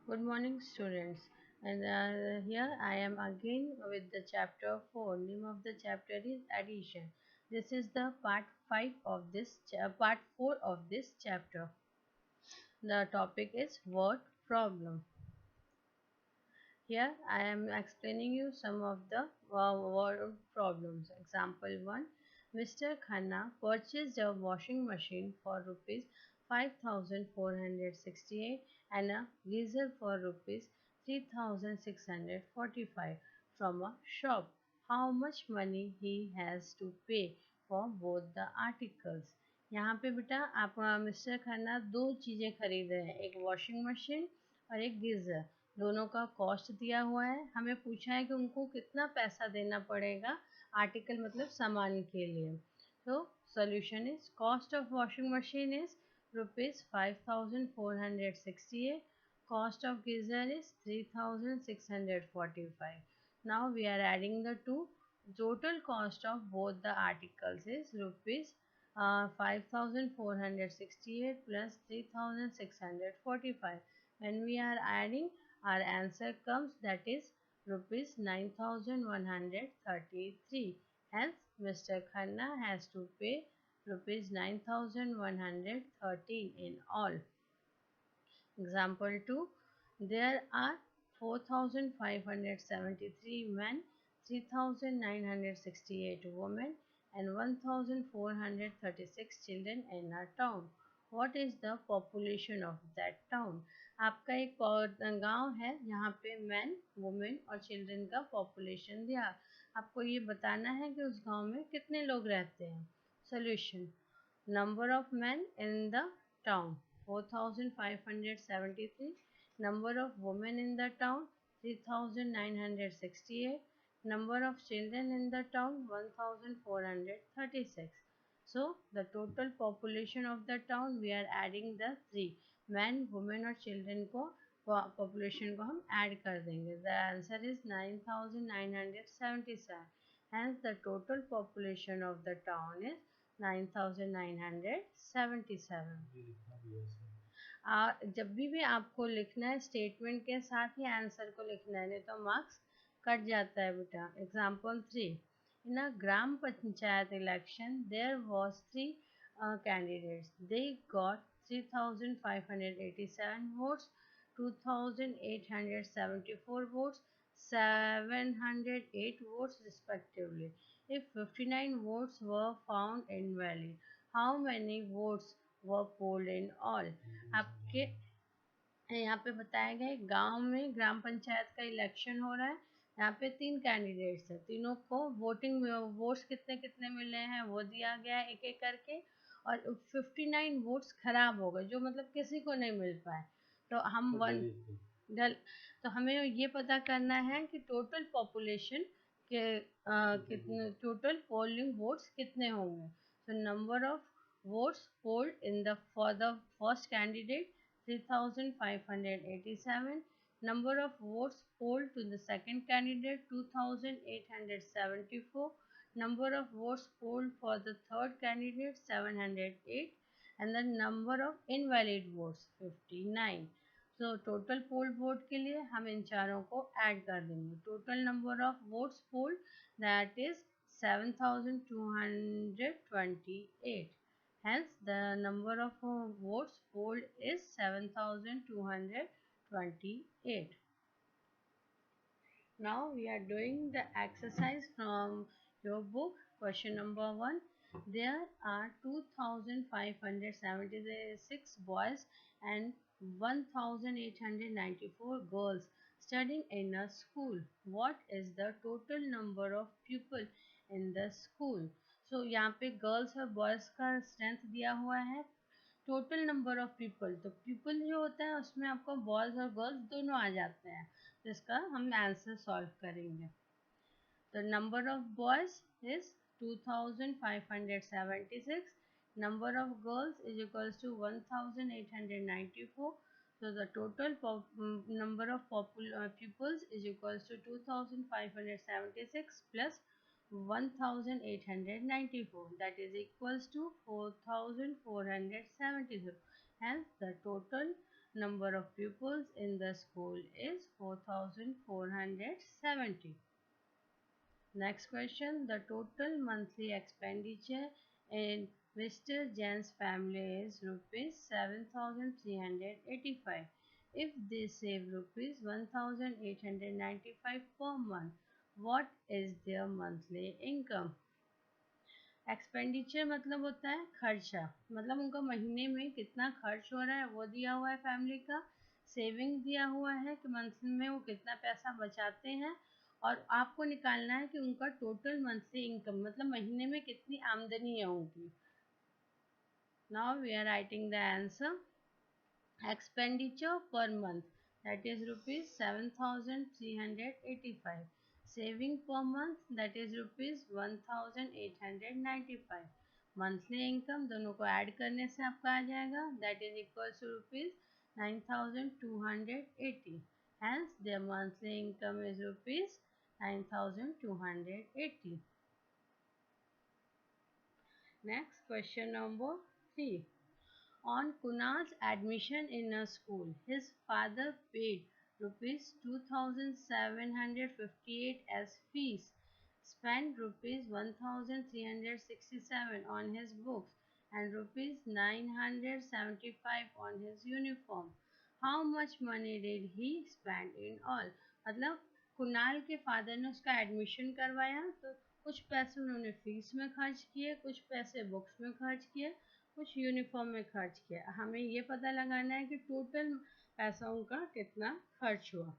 Good morning, students. And here I am again with the chapter 4. Name of the chapter is addition. This is the part 5 of this part 4 of this chapter. The topic is word problem. Here I am explaining you some of the word problems. Example 1. Mr. Khanna purchased a washing machine for rupees 5468 and a geyser for rupees 3645 from a shop. How much money he has to pay for both the articles? यहाँ पे बेटा आप mister Khanna दो चीज़ें खरीद रहे हैं, एक वॉशिंग मशीन और एक गीज़र। दोनों का कॉस्ट दिया हुआ है। हमें पूछा है कि उनको कितना पैसा देना पड़ेगा आर्टिकल मतलब सामान के लिए। तो solution is cost of washing machine is rupees 5468, cost of geyser is 3645. Now we are adding the two. Total cost of both the articles is rupees 5468 plus 3645. When we are adding, our answer comes, that is rupees 9133. Hence, Mr. Khanna has to pay rupees 9113 in all. Example 2. There are 4573 men, 3968 women and 1436 children in a town. What is the population of that town? आपका एक गांव है जहाँ पे man women और children का population दिया। आपको ये बताना है कि उस गांव में कितने लोग रहते हैं। Solution number of men in the town 4573, number of women in the town 3968, number of children in the town 1436. So the total population of the town, we are adding the three men, women और children को population को हम add कर देंगे. The answer is 9977. Hence the total population of the town is 9977. जब भी आपको लिखना है स्टेटमेंट के साथ ही आंसर को लिखना है, नहीं तो मार्क्स कट जाता है बेटा। Example 3. In a gram panchayat election, there was three candidates. They got 3587 votes, 2874 votes, 708 votes respectively. If 59 votes were found invalid, how many votes were polled in all? आपके यहाँ पे बताया गया है गांव में ग्राम पंचायत का इलेक्शन हो रहा है। यहाँ पे तीन कैंडिडेट्स हैं, तीनों को वोटिंग वोट्स कितने कितने मिले हैं वो दिया गया है एक एक करके, और 59 वोट्स खराब हो गए जो मतलब किसी को नहीं मिल पाए। तो हम तो हमें ये पता करना है कि टोटल पॉपुलेशन के कितने टोटल पोलिंग वोट्स कितने होंगे। तो number of votes polled in the for the first candidate 3587, number of votes polled to the second candidate 2874, number of votes polled for the third candidate 708, and the number of invalid votes 59. So total poll vote के लिए हम इन चारों को add कर देंगे। Total number of votes polled, that is 7228. Hence, the number of votes polled is 7228. Now we are doing the exercise from your book. Question number 1. There are 2576 boys and 1894 girls studying in a school. What is the total number of pupils in the school? So यहाँ पे girls और boys का strength दिया हुआ है। Total number of people, तो people जो होता है उसमें आपको बॉयज और गर्ल्स दोनों आ जाते हैं, तो इसका हम आंसर सॉल्व करेंगे। The number of boys is 2576, number of girls is equals to 1894. So the total number of pupils is equals to 2576 plus 1894, that is equals to 4470. Hence the total number of pupils in the school is 4470. Next question, the total monthly expenditure in Mr. Jain's family is rupees 7385. If they save rupees 1895 per month, what is their monthly income? Expenditure मतलब होता है खर्चा, मतलब उनका महीने में कितना खर्च हो रहा है वो दिया हुआ है फैमिली का। सेविंग दिया हुआ है कि मंथ में वो कितना पैसा बचाते हैं, और आपको निकालना है कि उनका टोटल मंथली इनकम मतलब महीने में कितनी आमदनी है उनकी। Now we are writing the answer. Expenditure per month, that is rupees 7385. Saving per month, that is rupees 1895. Monthly income दोनों को ऐड करने से आपका आ जाएगा, that is equals to rupees 9280. Hence their monthly income is rupees 9280. Next, question number 3. On Kunal's admission in a school, his father paid rupees 2758 as fees, spent rupees 1367 on his books, and rupees 975 on his uniform. How much money did he spend in all? मतलब कुणाल के father ने उसका admission करवाया तो कुछ पैसे उन्होंने fees में खर्च किए, कुछ पैसे बुक्स में खर्च किए, कुछ यूनिफॉर्म में खर्च किया। हमें ये पता लगाना है कि टोटल पैसा उनका कितना खर्च हुआ।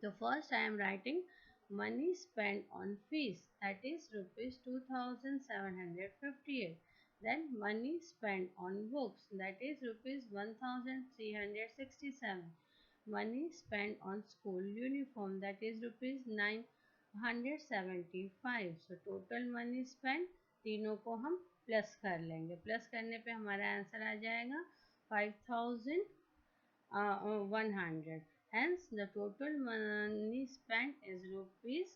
तो first I am writing money spend on fees, that is rupees 2758. Then money spent on books, that is rupees 1367. Money spent on school uniform, that is rupees 975. So total money spent, तीनों को हम plus कर लेंगे। Plus करने पे हमारा answer आ जाएगा 5100. Hence the total money spent is rupees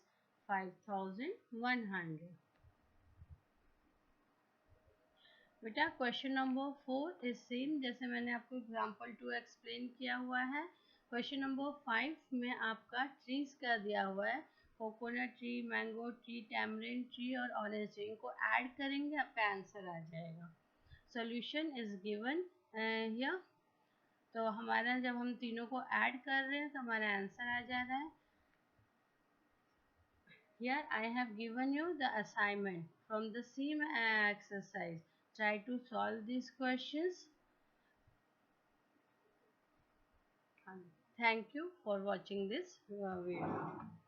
5100. बेटा क्वेश्चन नंबर 4 इज सेम जैसे मैंने आपको एग्जांपल 2 एक्सप्लेन किया हुआ है। क्वेश्चन नंबर 5 में आपका ट्रीज का दिया हुआ है, coconut tree, mango tree, tamarind tree और ऑरेंज ट्री, इनको ऐड करेंगे आपका आंसर आ जाएगा। Solution is given here. तो हमारा जब हम तीनों को ऐड कर रहे हैं तो हमारा आंसर आ जा रहा है। Here I have given you the assignment from the same exercise. Try to solve these questions. Thank you for watching this video.